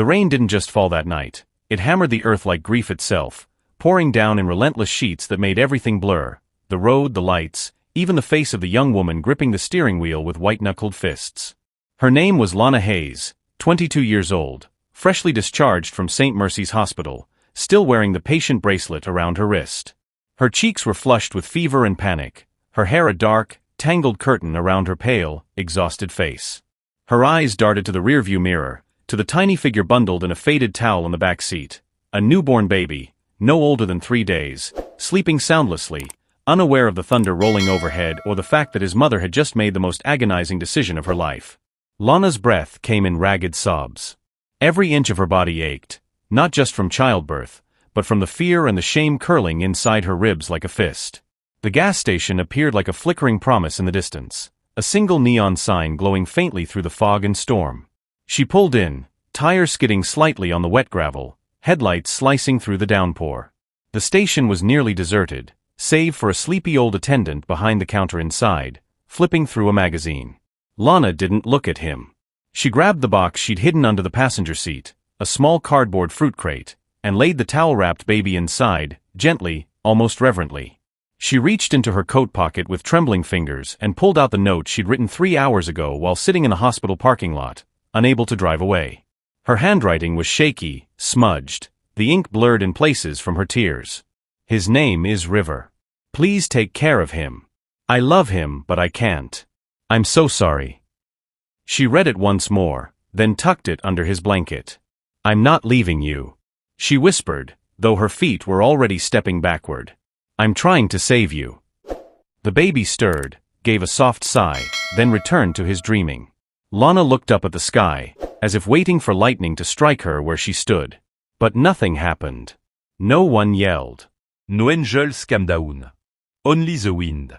The rain didn't just fall that night. It hammered the earth like grief itself, pouring down in relentless sheets that made everything blur. The road, the lights, even the face of the young woman gripping the steering wheel with white-knuckled fists. Her name was Lana Hayes, 22 years old, freshly discharged from St. Mercy's Hospital, still wearing the patient bracelet around her wrist. Her cheeks were flushed with fever and panic, her hair a dark, tangled curtain around her pale, exhausted face. Her eyes darted to the rearview mirror, to the tiny figure bundled in a faded towel on the back seat, a newborn baby, no older than 3 days, sleeping soundlessly, unaware of the thunder rolling overhead or the fact that his mother had just made the most agonizing decision of her life. Lana's breath came in ragged sobs. Every inch of her body ached, not just from childbirth, but from the fear and the shame curling inside her ribs like a fist. The gas station appeared like a flickering promise in the distance, a single neon sign glowing faintly through the fog and storm. She pulled in, tires skidding slightly on the wet gravel, headlights slicing through the downpour. The station was nearly deserted, save for a sleepy old attendant behind the counter inside, flipping through a magazine. Lana didn't look at him. She grabbed the box she'd hidden under the passenger seat, a small cardboard fruit crate, and laid the towel-wrapped baby inside, gently, almost reverently. She reached into her coat pocket with trembling fingers and pulled out the note she'd written 3 hours ago while sitting in the hospital parking lot, unable to drive away. Her handwriting was shaky, smudged, the ink blurred in places from her tears. His name is River. Please take care of him. I love him, but I can't. I'm so sorry. She read it once more, then tucked it under his blanket. I'm not leaving you, she whispered, though her feet were already stepping backward. I'm trying to save you. The baby stirred, gave a soft sigh, then returned to his dreaming. Lana looked up at the sky, as if waiting for lightning to strike her where she stood. But nothing happened. No one yelled. No angels came down. Only the wind.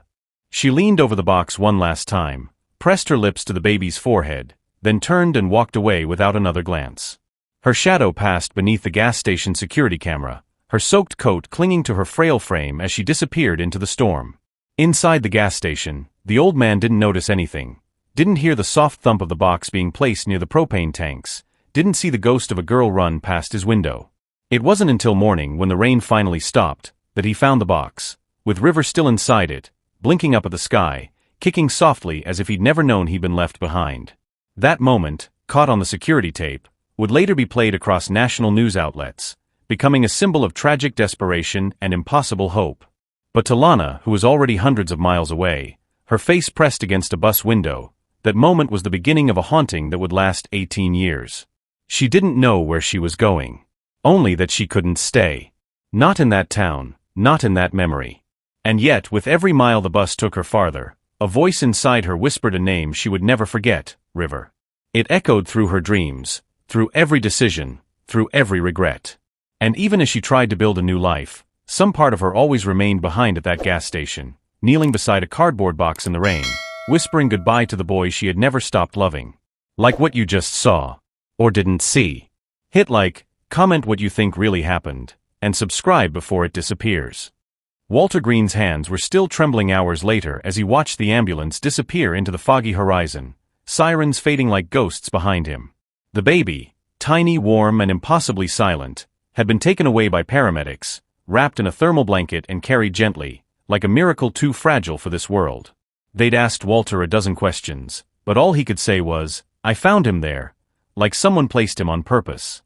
She leaned over the box one last time, pressed her lips to the baby's forehead, then turned and walked away without another glance. Her shadow passed beneath the gas station security camera, her soaked coat clinging to her frail frame as she disappeared into the storm. Inside the gas station, the old man didn't notice anything, didn't hear the soft thump of the box being placed near the propane tanks, didn't see the ghost of a girl run past his window. It wasn't until morning, when the rain finally stopped, that he found the box, with River still inside it, blinking up at the sky, kicking softly as if he'd never known he'd been left behind. That moment, caught on the security tape, would later be played across national news outlets, becoming a symbol of tragic desperation and impossible hope. But to Lana, who was already hundreds of miles away, her face pressed against a bus window, that moment was the beginning of a haunting that would last 18 years. She didn't know where she was going. Only that she couldn't stay. Not in that town, not in that memory. And yet, with every mile the bus took her farther, a voice inside her whispered a name she would never forget, River. It echoed through her dreams, through every decision, through every regret. And even as she tried to build a new life, some part of her always remained behind at that gas station, kneeling beside a cardboard box in the rain, whispering goodbye to the boy she had never stopped loving. Like what you just saw. Or didn't see. Hit like, comment what you think really happened, and subscribe before it disappears. Walter Green's hands were still trembling hours later as he watched the ambulance disappear into the foggy horizon, sirens fading like ghosts behind him. The baby, tiny, warm, and impossibly silent, had been taken away by paramedics, wrapped in a thermal blanket and carried gently, like a miracle too fragile for this world. They'd asked Walter a dozen questions, but all he could say was, "I found him there," like someone placed him on purpose.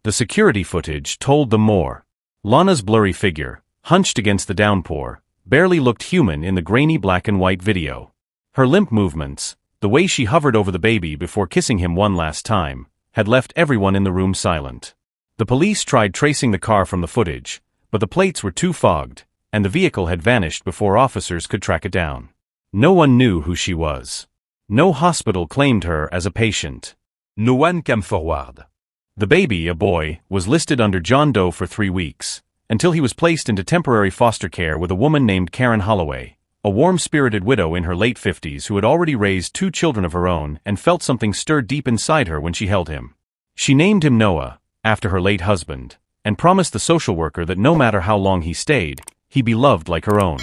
The security footage told them more. Lana's blurry figure, hunched against the downpour, barely looked human in the grainy black and white video. Her limp movements, the way she hovered over the baby before kissing him one last time, had left everyone in the room silent. The police tried tracing the car from the footage, but the plates were too fogged, and the vehicle had vanished before officers could track it down. No one knew who she was. No hospital claimed her as a patient. No one came forward. The baby, a boy, was listed under John Doe for 3 weeks, until he was placed into temporary foster care with a woman named Karen Holloway, a warm-spirited widow in her late 50s who had already raised 2 children of her own and felt something stir deep inside her when she held him. She named him Noah, after her late husband, and promised the social worker that no matter how long he stayed, he'd be loved like her own.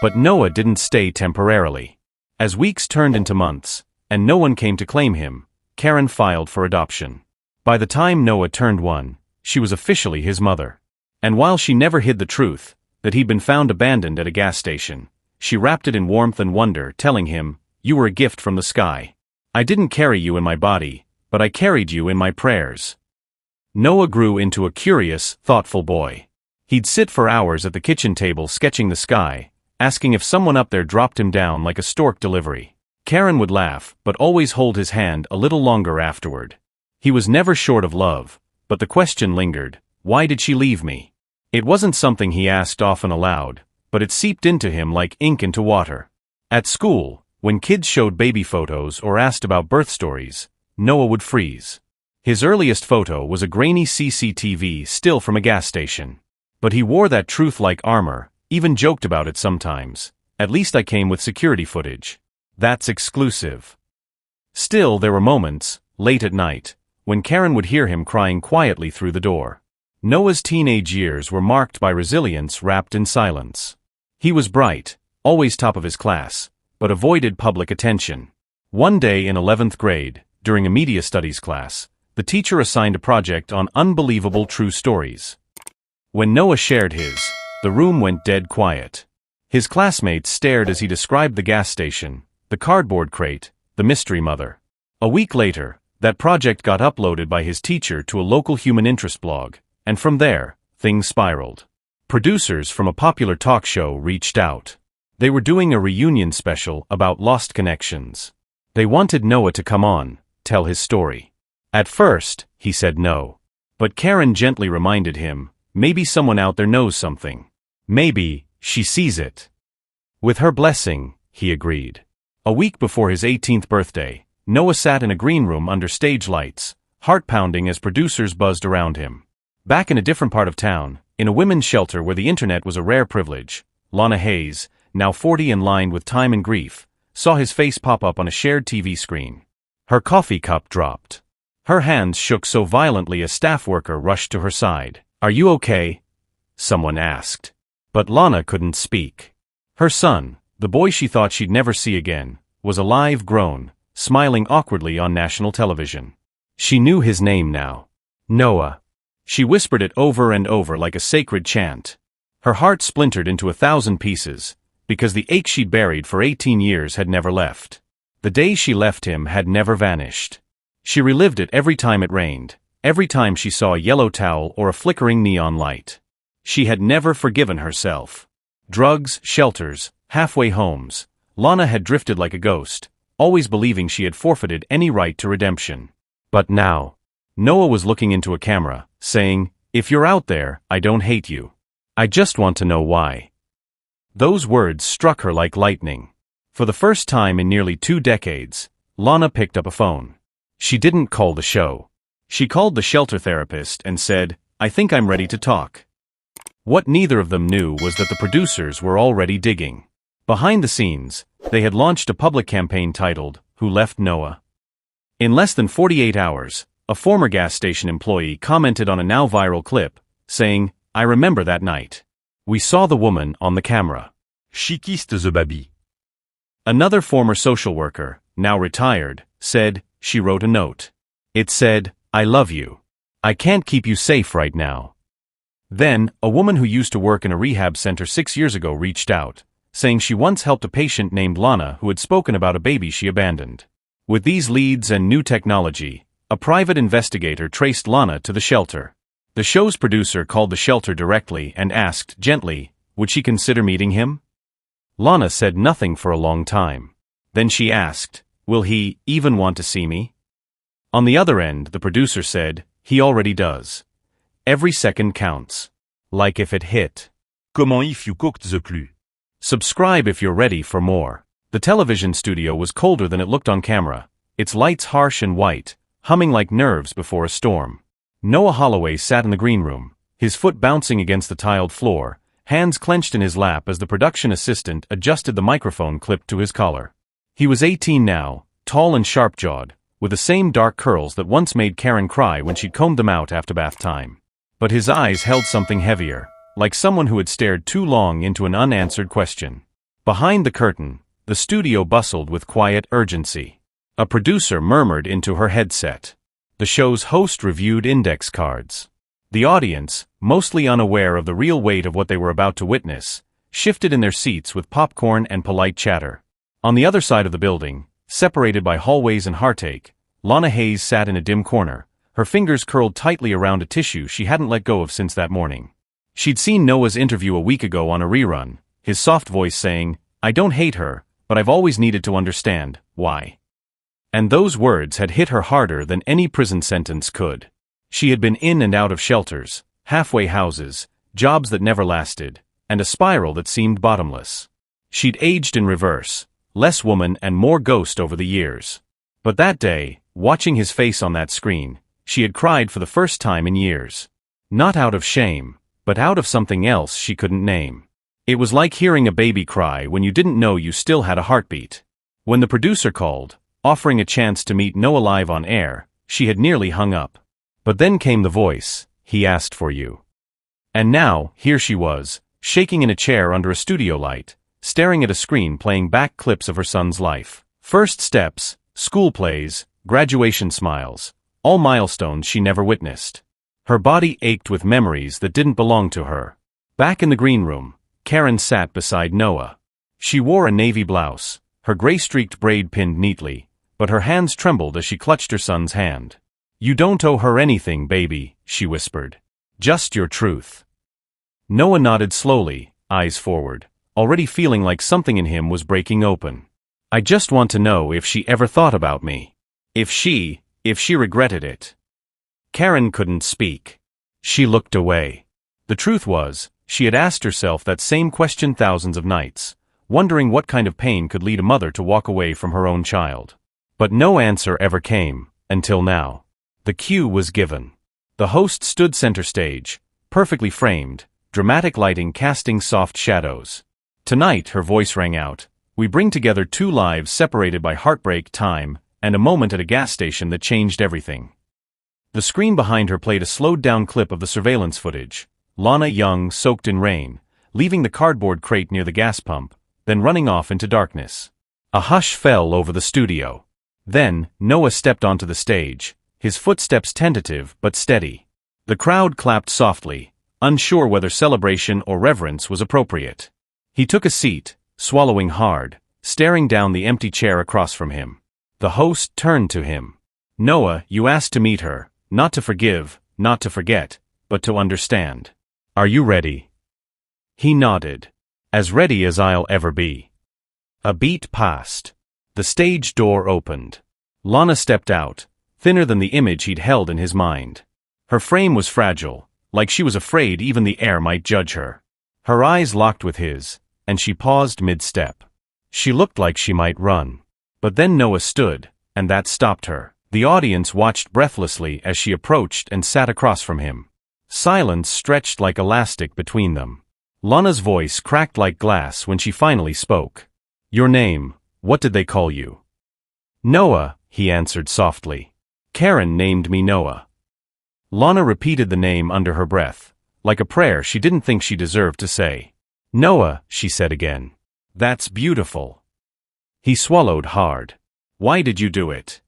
But Noah didn't stay temporarily. As weeks turned into months, and no one came to claim him, Karen filed for adoption. By the time Noah turned 1, she was officially his mother. And while she never hid the truth, that he'd been found abandoned at a gas station, she wrapped it in warmth and wonder, telling him, "You were a gift from the sky. I didn't carry you in my body, but I carried you in my prayers." Noah grew into a curious, thoughtful boy. He'd sit for hours at the kitchen table sketching the sky, asking if someone up there dropped him down like a stork delivery. Karen would laugh, but always hold his hand a little longer afterward. He was never short of love, but the question lingered, why did she leave me? It wasn't something he asked often aloud, but it seeped into him like ink into water. At school, when kids showed baby photos or asked about birth stories, Noah would freeze. His earliest photo was a grainy CCTV still from a gas station. But he wore that truth like armor, even joked about it sometimes. "At least I came with security footage. That's exclusive." Still, there were moments, late at night, when Karen would hear him crying quietly through the door. Noah's teenage years were marked by resilience wrapped in silence. He was bright, always top of his class, but avoided public attention. One day in 11th grade, during a media studies class, the teacher assigned a project on unbelievable true stories. When Noah shared his, the room went dead quiet. His classmates stared as he described the gas station, the cardboard crate, the mystery mother. A week later, that project got uploaded by his teacher to a local human interest blog, and from there, things spiraled. Producers from a popular talk show reached out. They were doing a reunion special about lost connections. They wanted Noah to come on, tell his story. At first, he said no. But Karen gently reminded him, maybe someone out there knows something. Maybe she sees it. With her blessing, he agreed. A week before his 18th birthday, Noah sat in a green room under stage lights, heart pounding as producers buzzed around him. Back in a different part of town, in a women's shelter where the internet was a rare privilege, Lana Hayes, now 40 and lined with time and grief, saw his face pop up on a shared TV screen. Her coffee cup dropped. Her hands shook so violently a staff worker rushed to her side. "Are you okay?" someone asked. But Lana couldn't speak. Her son, the boy she thought she'd never see again, was alive, grown, smiling awkwardly on national television. She knew his name now. Noah. She whispered it over and over like a sacred chant. Her heart splintered into 1,000 pieces, because the ache she'd buried for 18 years had never left. The day she left him had never vanished. She relived it every time it rained, every time she saw a yellow towel or a flickering neon light. She had never forgiven herself. Drugs, shelters, halfway homes, Lana had drifted like a ghost, always believing she had forfeited any right to redemption. But now, Noah was looking into a camera, saying, "If you're out there, I don't hate you. I just want to know why." Those words struck her like lightning. For the first time in nearly 2 decades, Lana picked up a phone. She didn't call the show. She called the shelter therapist and said, "I think I'm ready to talk." What neither of them knew was that the producers were already digging. Behind the scenes, they had launched a public campaign titled, "Who Left Noah?" In less than 48 hours, a former gas station employee commented on a now viral clip, saying, "I remember that night. We saw the woman on the camera. She kissed the baby." Another former social worker, now retired, said, she wrote a note. It said, "I love you. I can't keep you safe right now." Then, a woman who used to work in a rehab center 6 years ago reached out, saying she once helped a patient named Lana who had spoken about a baby she abandoned. With these leads and new technology, a private investigator traced Lana to the shelter. The show's producer called the shelter directly and asked, gently, would she consider meeting him? Lana said nothing for a long time. Then she asked, "Will he even want to see me?" On the other end, the producer said, "He already does. Every second counts. Like if it hit." Comment if you cooked the clue? Subscribe if you're ready for more. The television studio was colder than it looked on camera, its lights harsh and white, humming like nerves before a storm. Noah Holloway sat in the green room, his foot bouncing against the tiled floor, hands clenched in his lap as the production assistant adjusted the microphone clipped to his collar. He was 18 now, tall and sharp-jawed, with the same dark curls that once made Karen cry when she'd combed them out after bath time. But his eyes held something heavier, like someone who had stared too long into an unanswered question. Behind the curtain, the studio bustled with quiet urgency. A producer murmured into her headset. The show's host reviewed index cards. The audience, mostly unaware of the real weight of what they were about to witness, shifted in their seats with popcorn and polite chatter. On the other side of the building, separated by hallways and heartache, Lana Hayes sat in a dim corner, her fingers curled tightly around a tissue she hadn't let go of since that morning. She'd seen Noah's interview a week ago on a rerun, his soft voice saying, "I don't hate her, but I've always needed to understand why." And those words had hit her harder than any prison sentence could. She had been in and out of shelters, halfway houses, jobs that never lasted, and a spiral that seemed bottomless. She'd aged in reverse, less woman and more ghost over the years. But that day, watching his face on that screen, she had cried for the first time in years. Not out of shame, but out of something else she couldn't name. It was like hearing a baby cry when you didn't know you still had a heartbeat. When the producer called, offering a chance to meet Noah live on air, she had nearly hung up. But then came the voice, "He asked for you." And now, here she was, shaking in a chair under a studio light, staring at a screen playing back clips of her son's life. First steps, school plays, graduation smiles, all milestones she never witnessed. Her body ached with memories that didn't belong to her. Back in the green room, Karen sat beside Noah. She wore a navy blouse, her gray-streaked braid pinned neatly, but her hands trembled as she clutched her son's hand. "You don't owe her anything, baby," she whispered. "Just your truth." Noah nodded slowly, eyes forward, already feeling like something in him was breaking open. "I just want to know if she ever thought about me. If she regretted it." Karen couldn't speak. She looked away. The truth was, she had asked herself that same question thousands of nights, wondering what kind of pain could lead a mother to walk away from her own child. But no answer ever came, until now. The cue was given. The host stood center stage, perfectly framed, dramatic lighting casting soft shadows. Tonight, her voice rang out, "We bring together two lives separated by heartbreak, time, and a moment at a gas station that changed everything." The screen behind her played a slowed-down clip of the surveillance footage, Lana young, soaked in rain, leaving the cardboard crate near the gas pump, then running off into darkness. A hush fell over the studio. Then, Noah stepped onto the stage, his footsteps tentative but steady. The crowd clapped softly, unsure whether celebration or reverence was appropriate. He took a seat, swallowing hard, staring down the empty chair across from him. The host turned to him. "Noah, you asked to meet her, not to forgive, not to forget, but to understand. Are you ready?" He nodded. "As ready as I'll ever be." A beat passed. The stage door opened. Lana stepped out, thinner than the image he'd held in his mind. Her frame was fragile, like she was afraid even the air might judge her. Her eyes locked with his, and she paused mid-step. She looked like she might run. But then Noah stood, and that stopped her. The audience watched breathlessly as she approached and sat across from him. Silence stretched like elastic between them. Lana's voice cracked like glass when she finally spoke. "Your name, what did they call you?" "Noah," he answered softly. "Karen named me Noah." Lana repeated the name under her breath, like a prayer she didn't think she deserved to say. "Noah," she said again. "That's beautiful." He swallowed hard. "Why did you do it?"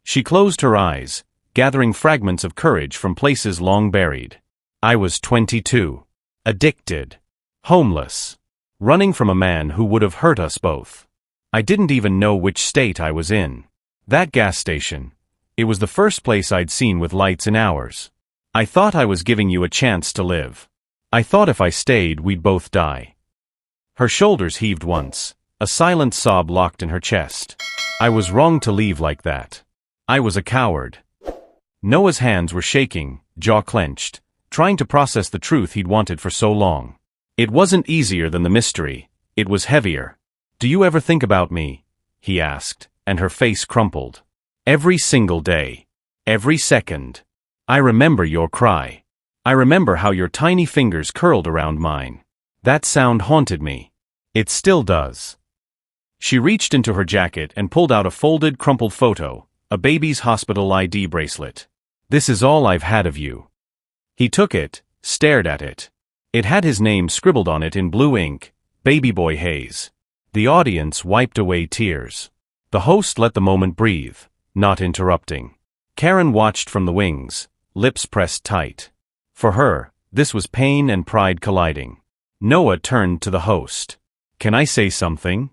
She closed her eyes, gathering fragments of courage from places long buried. "I was 22. Addicted. Homeless. Running from a man who would have hurt us both. I didn't even know which state I was in. That gas station. It was the first place I'd seen with lights in hours. I thought I was giving you a chance to live. I thought if I stayed we'd both die." Her shoulders heaved once, a silent sob locked in her chest. "I was wrong to leave like that. I was a coward." Noah's hands were shaking, jaw clenched, trying to process the truth he'd wanted for so long. It wasn't easier than the mystery, it was heavier. "Do you ever think about me?" he asked, and her face crumpled. "Every single day. Every second. I remember your cry. I remember how your tiny fingers curled around mine. That sound haunted me. It still does." She reached into her jacket and pulled out a folded, crumpled photo, a baby's hospital ID bracelet. "This is all I've had of you." He took it, stared at it. It had his name scribbled on it in blue ink, Baby Boy Hayes. The audience wiped away tears. The host let the moment breathe, not interrupting. Karen watched from the wings, lips pressed tight. For her, this was pain and pride colliding. Noah turned to the host. "Can I say something?"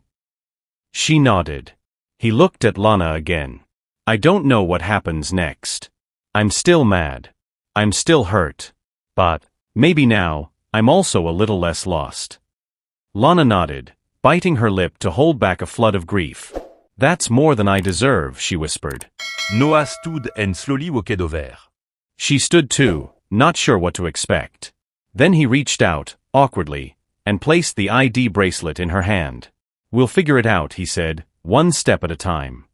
She nodded. He looked at Lana again. "I don't know what happens next. I'm still mad. I'm still hurt. But, maybe now, I'm also a little less lost." Lana nodded, biting her lip to hold back a flood of grief. "That's more than I deserve," she whispered. Noah stood and slowly walked over. She stood too, not sure what to expect. Then he reached out, awkwardly, and placed the ID bracelet in her hand. "We'll figure it out," he said, "one step at a time."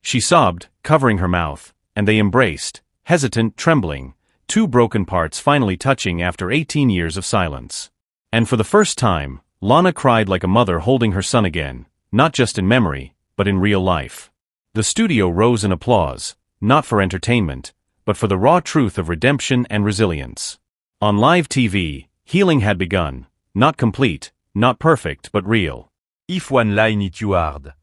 She sobbed, covering her mouth, and they embraced, hesitant, trembling, two broken parts finally touching after 18 years of silence. And for the first time, Lana cried like a mother holding her son again, not just in memory, but in real life. The studio rose in applause, not for entertainment, but for the raw truth of redemption and resilience. On live TV, healing had begun, not complete, not perfect, but real. If one line hit you hard,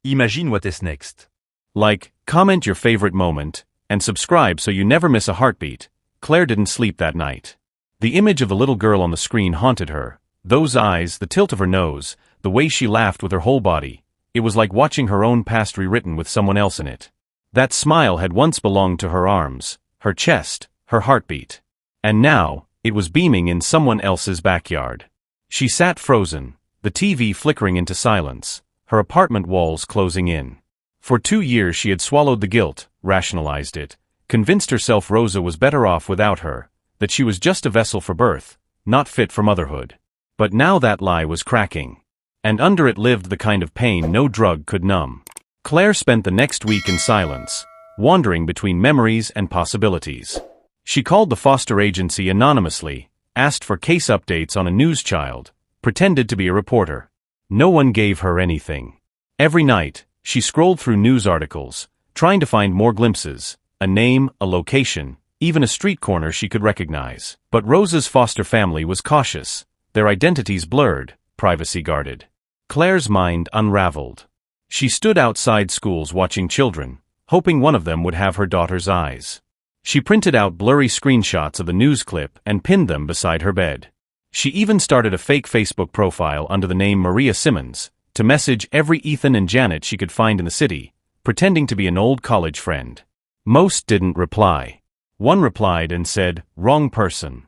imagine what is next. Like, comment your favorite moment, and subscribe so you never miss a heartbeat. Claire didn't sleep that night. The image of the little girl on the screen haunted her. Those eyes, the tilt of her nose, the way she laughed with her whole body. It was like watching her own past rewritten with someone else in it. That smile had once belonged to her arms, her chest, her heartbeat. And now, it was beaming in someone else's backyard. She sat frozen, the TV flickering into silence, her apartment walls closing in. For 2 years she had swallowed the guilt, rationalized it, convinced herself Rosa was better off without her, that she was just a vessel for birth, not fit for motherhood. But now that lie was cracking. And under it lived the kind of pain no drug could numb. Claire spent the next week in silence, wandering between memories and possibilities. She called the foster agency anonymously, asked for case updates on a news child, pretended to be a reporter. No one gave her anything. Every night, she scrolled through news articles, trying to find more glimpses, a name, a location, even a street corner she could recognize. But Rosa's foster family was cautious, their identities blurred, privacy guarded. Claire's mind unraveled. She stood outside schools watching children, hoping one of them would have her daughter's eyes. She printed out blurry screenshots of the news clip and pinned them beside her bed. She even started a fake Facebook profile under the name Maria Simmons, to message every Ethan and Janet she could find in the city, pretending to be an old college friend. Most didn't reply. One replied and said, "Wrong person."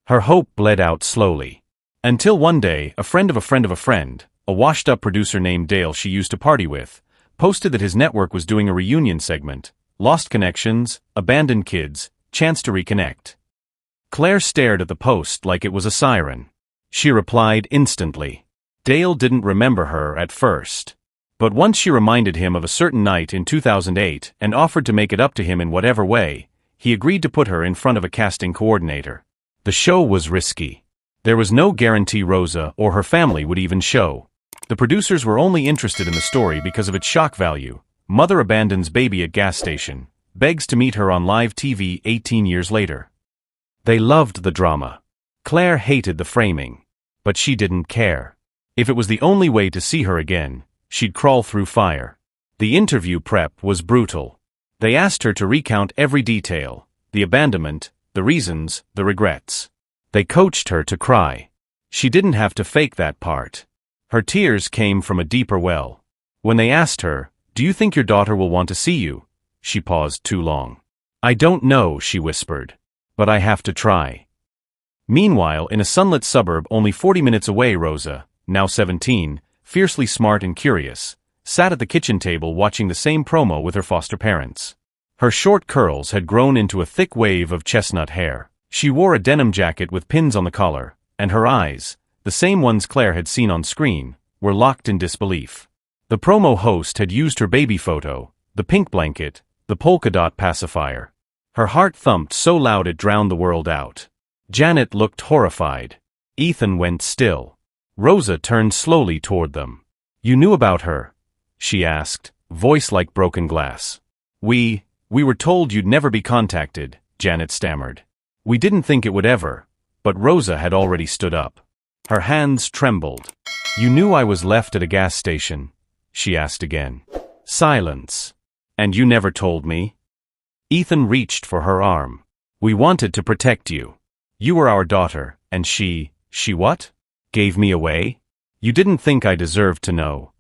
Her hope bled out slowly. Until one day, a friend of a friend of a friend, a washed-up producer named Dale she used to party with, posted that his network was doing a reunion segment, lost connections, abandoned kids, chance to reconnect. Claire stared at the post like it was a siren. She replied instantly. Dale didn't remember her at first. But once she reminded him of a certain night in 2008 and offered to make it up to him in whatever way, he agreed to put her in front of a casting coordinator. The show was risky. There was no guarantee Rosa or her family would even show. The producers were only interested in the story because of its shock value. Mother abandons baby at gas station, begs to meet her on live TV 18 years later. They loved the drama. Claire hated the framing. But she didn't care. If it was the only way to see her again, she'd crawl through fire. The interview prep was brutal. They asked her to recount every detail, the abandonment, the reasons, the regrets. They coached her to cry. She didn't have to fake that part. Her tears came from a deeper well. When they asked her, "Do you think your daughter will want to see you?" she paused too long. "I don't know," she whispered. "But I have to try." Meanwhile, in a sunlit suburb only 40 minutes away, Rosa, now 17, fiercely smart and curious, sat at the kitchen table watching the same promo with her foster parents. Her short curls had grown into a thick wave of chestnut hair. She wore a denim jacket with pins on the collar, and her eyes, the same ones Claire had seen on screen, were locked in disbelief. The promo host had used her baby photo, the pink blanket, the polka dot pacifier. Her heart thumped so loud it drowned the world out. Janet looked horrified. Ethan went still. Rosa turned slowly toward them. "You knew about her?" she asked, voice like broken glass. We were told you'd never be contacted," Janet stammered. "We didn't think it would ever," but Rosa had already stood up. Her hands trembled. "You knew I was left at a gas station?" she asked again. Silence. "And you never told me?" Ethan reached for her arm. We wanted to protect you. You were our daughter, and she what? Gave me away? You didn't think I deserved to know.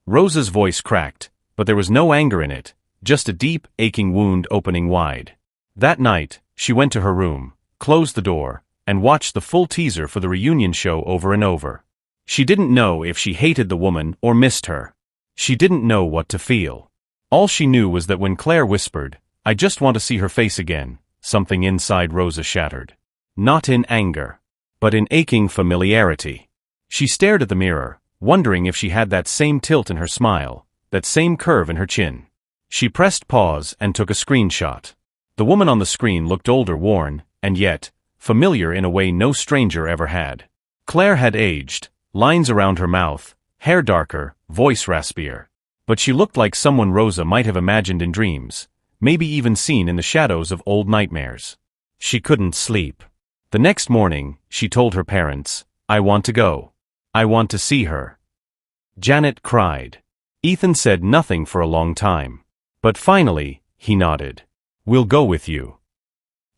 Rosa's voice cracked, but there was no anger in it, just a deep, aching wound opening wide. That night, she went to her room, closed the door, and watched the full teaser for the reunion show over and over. She didn't know if she hated the woman or missed her. She didn't know what to feel. All she knew was that when Claire whispered, "I just want to see her face again," something inside Rosa shattered. Not in anger, but in aching familiarity. She stared at the mirror, wondering if she had that same tilt in her smile, that same curve in her chin. She pressed pause and took a screenshot. The woman on the screen looked older, worn, and yet, familiar in a way no stranger ever had. Claire had aged, lines around her mouth, hair darker, voice raspier. But she looked like someone Rosa might have imagined in dreams, maybe even seen in the shadows of old nightmares. She couldn't sleep. The next morning, she told her parents, "I want to go. I want to see her." Janet cried. Ethan said nothing for a long time. But finally, he nodded. "We'll go with you."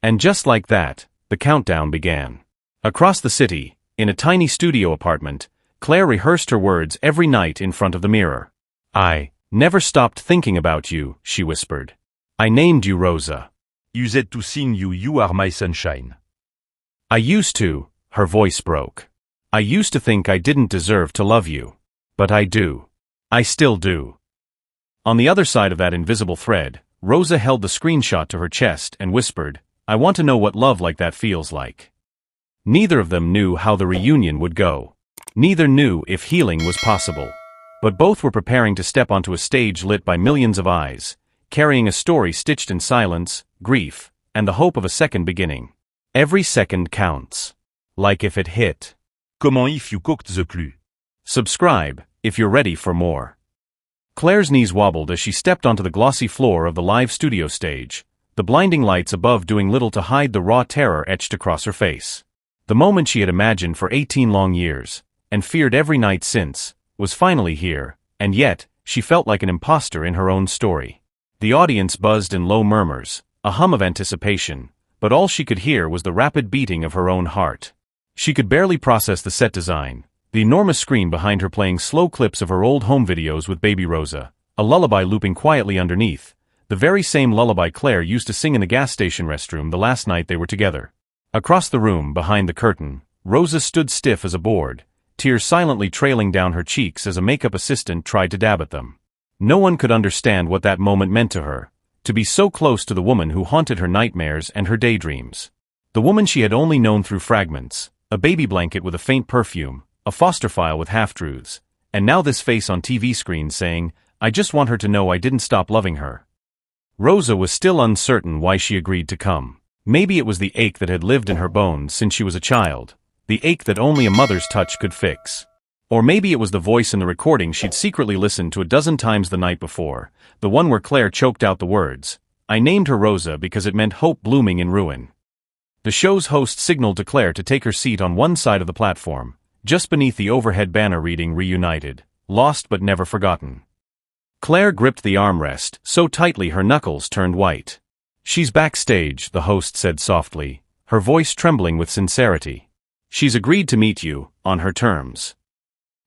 And just like that, the countdown began. Across the city, in a tiny studio apartment, Claire rehearsed her words every night in front of the mirror. "I never stopped thinking about you," she whispered. "I named you Rosa. Used to sing you are my sunshine. I used to," her voice broke. "I used to think I didn't deserve to love you. But I do. I still do." On the other side of that invisible thread, Rosa held the screenshot to her chest and whispered, "I want to know what love like that feels like." Neither of them knew how the reunion would go. Neither knew if healing was possible. But both were preparing to step onto a stage lit by millions of eyes, carrying a story stitched in silence, grief, and the hope of a second beginning. Every second counts. Like if it hit. Comment if you cooked the clue? Subscribe, if you're ready for more. Claire's knees wobbled as she stepped onto the glossy floor of the live studio stage, the blinding lights above doing little to hide the raw terror etched across her face. The moment she had imagined for 18 long years, and feared every night since, was finally here, and yet, she felt like an imposter in her own story. The audience buzzed in low murmurs, a hum of anticipation, but all she could hear was the rapid beating of her own heart. She could barely process the set design, the enormous screen behind her playing slow clips of her old home videos with baby Rosa, a lullaby looping quietly underneath, the very same lullaby Claire used to sing in the gas station restroom the last night they were together. Across the room, behind the curtain, Rosa stood stiff as a board, tears silently trailing down her cheeks as a makeup assistant tried to dab at them. No one could understand what that moment meant to her, to be so close to the woman who haunted her nightmares and her daydreams. The woman she had only known through fragments, a baby blanket with a faint perfume, a foster file with half-truths, and now this face on TV screens saying, "I just want her to know I didn't stop loving her." Rosa was still uncertain why she agreed to come. Maybe it was the ache that had lived in her bones since she was a child, the ache that only a mother's touch could fix. Or maybe it was the voice in the recording she'd secretly listened to a dozen times the night before, the one where Claire choked out the words, "I named her Rosa because it meant hope blooming in ruin." The show's host signaled to Claire to take her seat on one side of the platform, just beneath the overhead banner reading "Reunited, lost but never forgotten." Claire gripped the armrest so tightly her knuckles turned white. "She's backstage," the host said softly, her voice trembling with sincerity. "She's agreed to meet you, on her terms."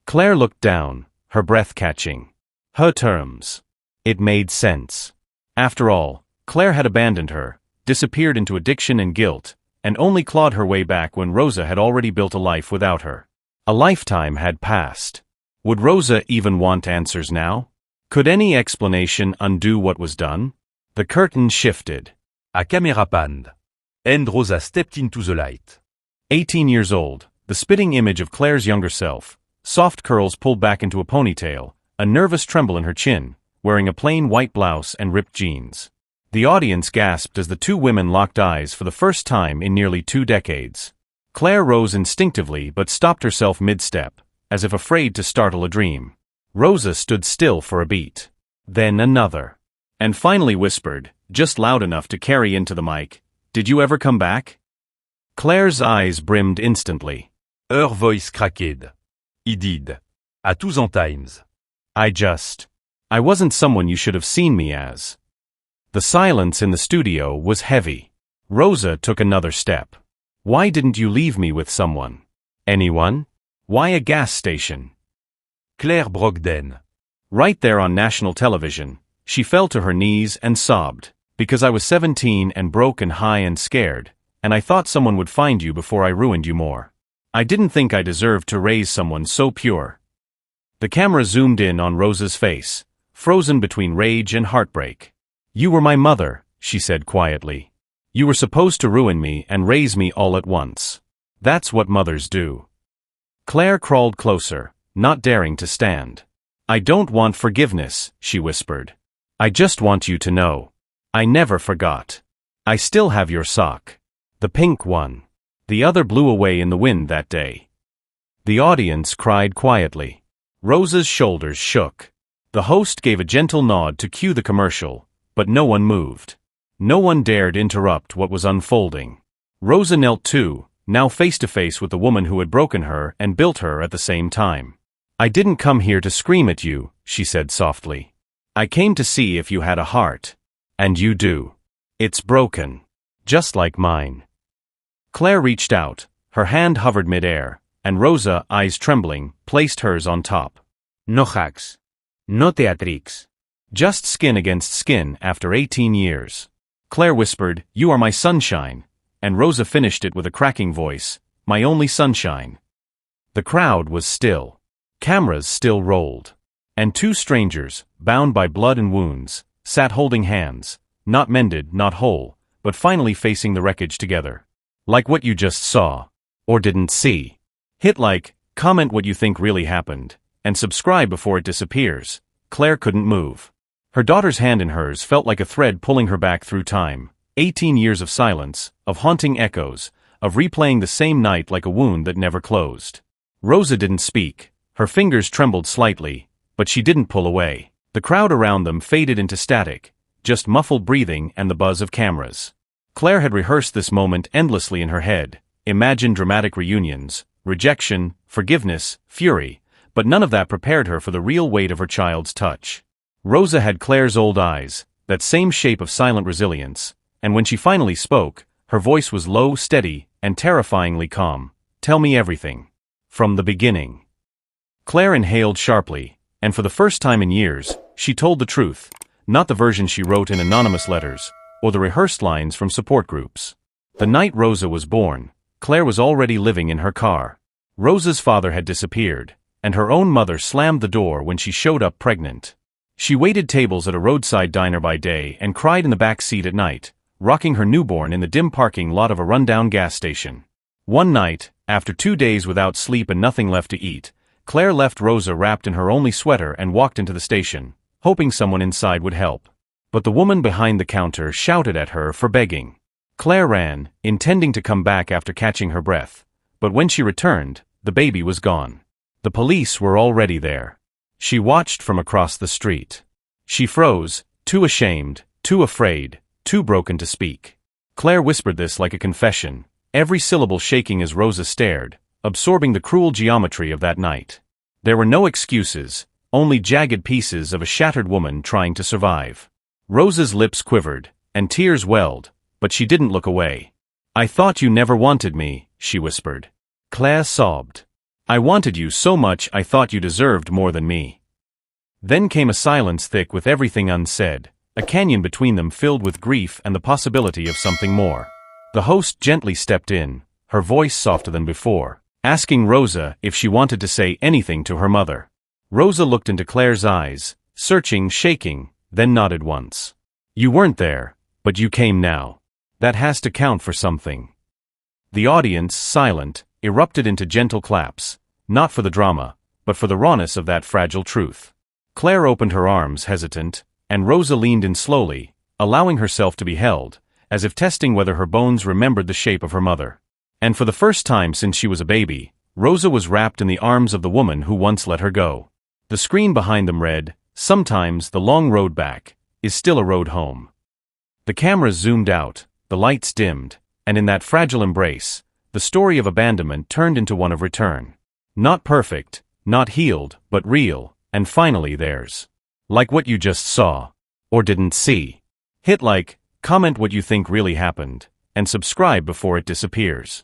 Claire looked down, her breath catching. Her terms. It made sense. After all, Claire had abandoned her, disappeared into addiction and guilt, and only clawed her way back when Rosa had already built a life without her. A lifetime had passed. Would Rosa even want answers now? Could any explanation undo what was done? The curtain shifted. A camera panned. And Rosa stepped into the light. 18 years old, the spitting image of Claire's younger self, soft curls pulled back into a ponytail, a nervous tremble in her chin, wearing a plain white blouse and ripped jeans. The audience gasped as the two women locked eyes for the first time in nearly 2 decades. Claire rose instinctively but stopped herself mid-step, as if afraid to startle a dream. Rosa stood still for a beat. Then another. And finally whispered, just loud enough to carry into the mic, "Did you ever come back?" Claire's eyes brimmed instantly. Her voice cracked. He did. A 200 times. I wasn't someone you should have seen me as. The silence in the studio was heavy. Rosa took another step. Why didn't you leave me with someone? Anyone? Why a gas station? Claire Brogden. Right there on national television, she fell to her knees and sobbed. Because I was 17 and broke and high and scared, and I thought someone would find you before I ruined you more. I didn't think I deserved to raise someone so pure. The camera zoomed in on Rosa's face, frozen between rage and heartbreak. You were my mother, she said quietly. You were supposed to ruin me and raise me all at once. That's what mothers do. Claire crawled closer, not daring to stand. I don't want forgiveness, she whispered. I just want you to know. I never forgot. I still have your sock. The pink one. The other blew away in the wind that day. The audience cried quietly. Rosa's shoulders shook. The host gave a gentle nod to cue the commercial, but no one moved. No one dared interrupt what was unfolding. Rosa knelt too, now face to face with the woman who had broken her and built her at the same time. I didn't come here to scream at you, she said softly. I came to see if you had a heart. And you do. It's broken. Just like mine. Claire reached out, her hand hovered mid-air, and Rosa, eyes trembling, placed hers on top. No hugs. No theatrics. Just skin against skin after 18 years. Claire whispered, You are my sunshine, and Rosa finished it with a cracking voice, My only sunshine. The crowd was still. Cameras still rolled. And two strangers, bound by blood and wounds, sat holding hands, not mended, not whole, but finally facing the wreckage together. Like what you just saw. Or didn't see. Hit like, comment what you think really happened, and subscribe before it disappears. Claire couldn't move. Her daughter's hand in hers felt like a thread pulling her back through time. 18 years of silence, of haunting echoes, of replaying the same night like a wound that never closed. Rosa didn't speak. Her fingers trembled slightly, but she didn't pull away. The crowd around them faded into static, just muffled breathing and the buzz of cameras. Claire had rehearsed this moment endlessly in her head, imagined dramatic reunions, rejection, forgiveness, fury, but none of that prepared her for the real weight of her child's touch. Rosa had Claire's old eyes, that same shape of silent resilience, and when she finally spoke, her voice was low, steady, and terrifyingly calm. Tell me everything. From the beginning. Claire inhaled sharply, and for the first time in years, she told the truth, not the version she wrote in anonymous letters, or the rehearsed lines from support groups. The night Rosa was born, Claire was already living in her car. Rosa's father had disappeared, and her own mother slammed the door when she showed up pregnant. She waited tables at a roadside diner by day and cried in the back seat at night, rocking her newborn in the dim parking lot of a rundown gas station. One night, after 2 days without sleep and nothing left to eat, Claire left Rosa wrapped in her only sweater and walked into the station, hoping someone inside would help. But the woman behind the counter shouted at her for begging. Claire ran, intending to come back after catching her breath, but when she returned, the baby was gone. The police were already there. She watched from across the street. She froze, too ashamed, too afraid, too broken to speak. Claire whispered this like a confession, every syllable shaking as Rosa stared, absorbing the cruel geometry of that night. There were no excuses, only jagged pieces of a shattered woman trying to survive. Rosa's lips quivered, and tears welled, but she didn't look away. I thought you never wanted me, she whispered. Claire sobbed. I wanted you so much I thought you deserved more than me. Then came a silence thick with everything unsaid, a canyon between them filled with grief and the possibility of something more. The host gently stepped in, her voice softer than before, asking Rosa if she wanted to say anything to her mother. Rosa looked into Claire's eyes, searching, shaking, then nodded once. You weren't there, but you came now. That has to count for something. The audience, silent, erupted into gentle claps, not for the drama, but for the rawness of that fragile truth. Claire opened her arms, hesitant, and Rosa leaned in slowly, allowing herself to be held, as if testing whether her bones remembered the shape of her mother. And for the first time since she was a baby, Rosa was wrapped in the arms of the woman who once let her go. The screen behind them read, Sometimes the long road back is still a road home. The cameras zoomed out, the lights dimmed, and in that fragile embrace, the story of abandonment turned into one of return. Not perfect, not healed, but real, and finally theirs. Like what you just saw. Or didn't see. Hit like, comment what you think really happened, and subscribe before it disappears.